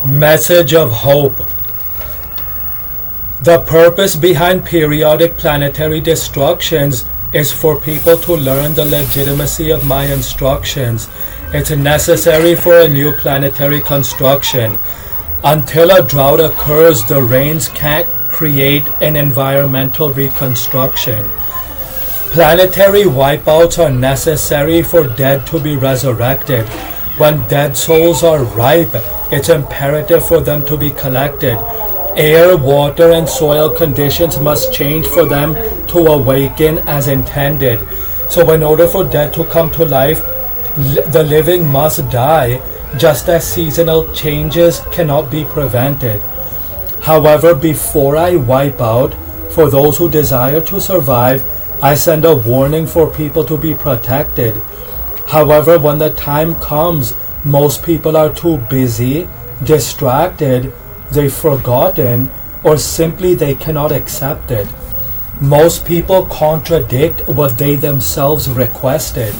Message of hope. The purpose behind periodic planetary destructions is for people to learn the legitimacy of my instructions. It's necessary for a new planetary construction. Until a drought occurs, the rains can't create an environmental reconstruction. Planetary wipeouts are necessary for dead to be resurrected. When dead souls are ripe, it's imperative for them to be collected. Air, water, and soil conditions must change for them to awaken as intended. So in order for dead to come to life, the living must die, just as seasonal changes cannot be prevented. However, before I wipe out, for those who desire to survive, I send a warning for people to be protected. However, when the time comes, most people are too busy, distracted, they've forgotten, or simply they cannot accept it. Most people contradict what they themselves requested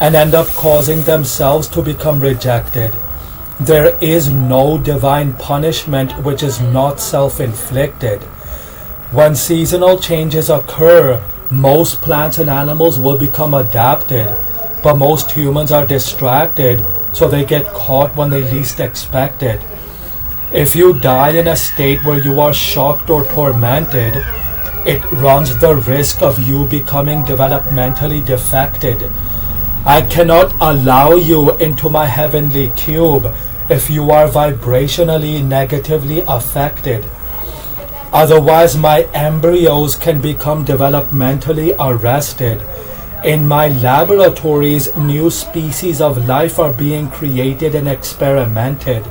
and end up causing themselves to become rejected. There is no divine punishment which is not self-inflicted. When seasonal changes occur, most plants and animals will become adapted, but most humans are distracted, so they get caught when they least expect it. If you die in a state where you are shocked or tormented, it runs the risk of you becoming developmentally defected. I cannot allow you into my heavenly cube if you are vibrationally negatively affected. Otherwise, my embryos can become developmentally arrested. In my laboratories, new species of life are being created and experimented.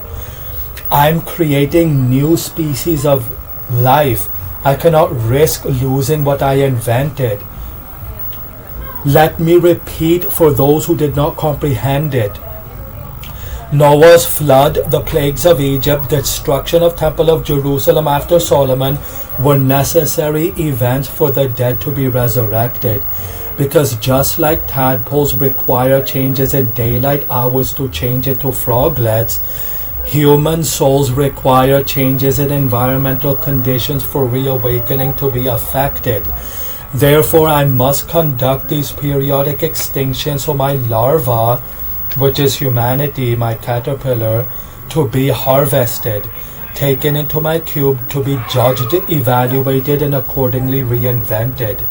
I'm creating new species of life. I cannot risk losing what I invented. Let me repeat for those who did not comprehend it. Noah's flood, the plagues of Egypt, the destruction of Temple of Jerusalem after Solomon were necessary events for the dead to be resurrected. Because just like tadpoles require changes in daylight hours to change into froglets, human souls require changes in environmental conditions for reawakening to be affected. Therefore, I must conduct these periodic extinctions so my larva, which is humanity, my caterpillar, to be harvested, taken into my cube to be judged, evaluated, and accordingly reinvented.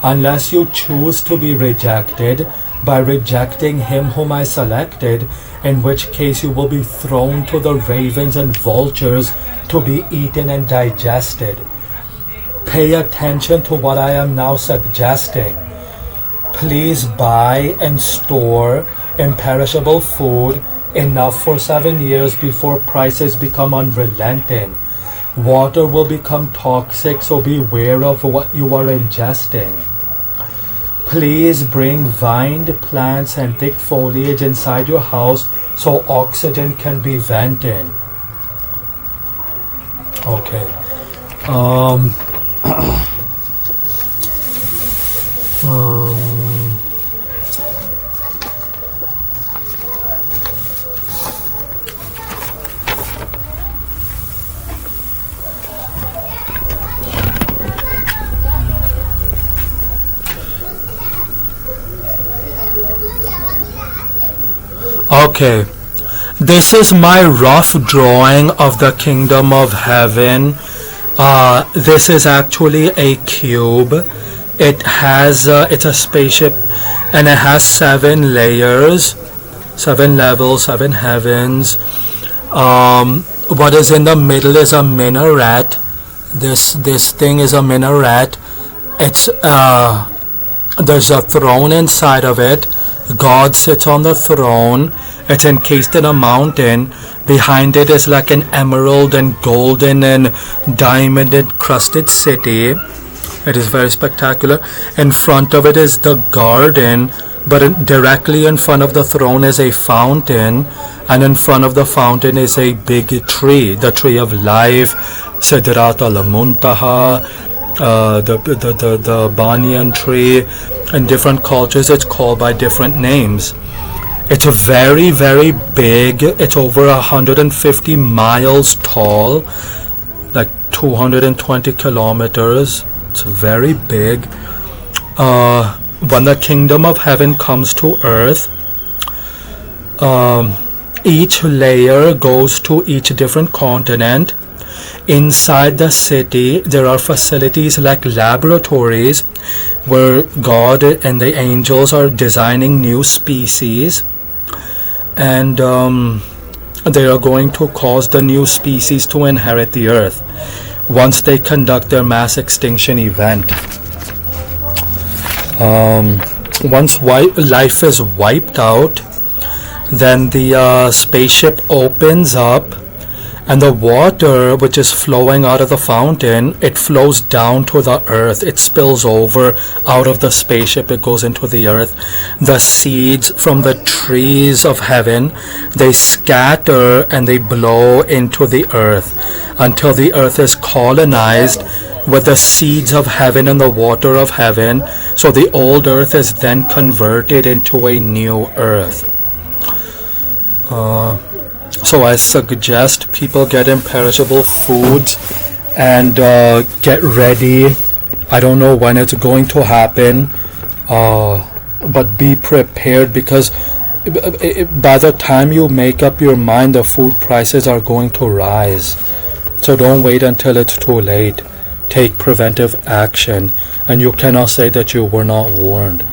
Unless you choose to be rejected by rejecting him whom I selected, in which case you will be thrown to the ravens and vultures to be eaten and digested. Pay attention to what I am now suggesting. Please buy and store imperishable food enough for 7 years before prices become unrelenting. Water will become toxic, so beware of what you are ingesting. Please bring vined plants and thick foliage inside your house so oxygen can be vented. Okay. Okay, this is my rough drawing of the kingdom of heaven. This is actually a cube. It has it's a spaceship, and it has 7 layers, 7 levels, 7 heavens. What is in the middle is a minaret. This thing is a minaret. It's there's a throne inside of it. God sits on the throne. It's encased in a mountain. Behind it is like an emerald and golden and diamond encrusted city. It is very spectacular. In front of it is the garden, but directly in front of the throne is a fountain, and in front of the fountain is a big tree, the tree of life, Sidrat al-Muntaha, the banyan tree. In different cultures it's called by different names. It's very, very big. It's over 150 miles tall, like 220 kilometers. It's very big. When the kingdom of heaven comes to earth, each layer goes to each different continent. Inside the city, there are facilities like laboratories where God and the angels are designing new species, and they are going to cause the new species to inherit the earth once they conduct their mass extinction event. Once life is wiped out, then the spaceship opens up, and the water which is flowing out of the fountain, it flows down to the earth. It spills over out of the spaceship. It goes into the earth. The seeds from the trees of heaven, they scatter and they blow into the earth until the earth is colonized with the seeds of heaven and the water of heaven. So the old earth is then converted into a new earth. So I suggest people get imperishable foods and get ready. I don't know when it's going to happen, but be prepared, because by the time you make up your mind, the food prices are going to rise. So don't wait until it's too late. Take preventive action, and you cannot say that you were not warned.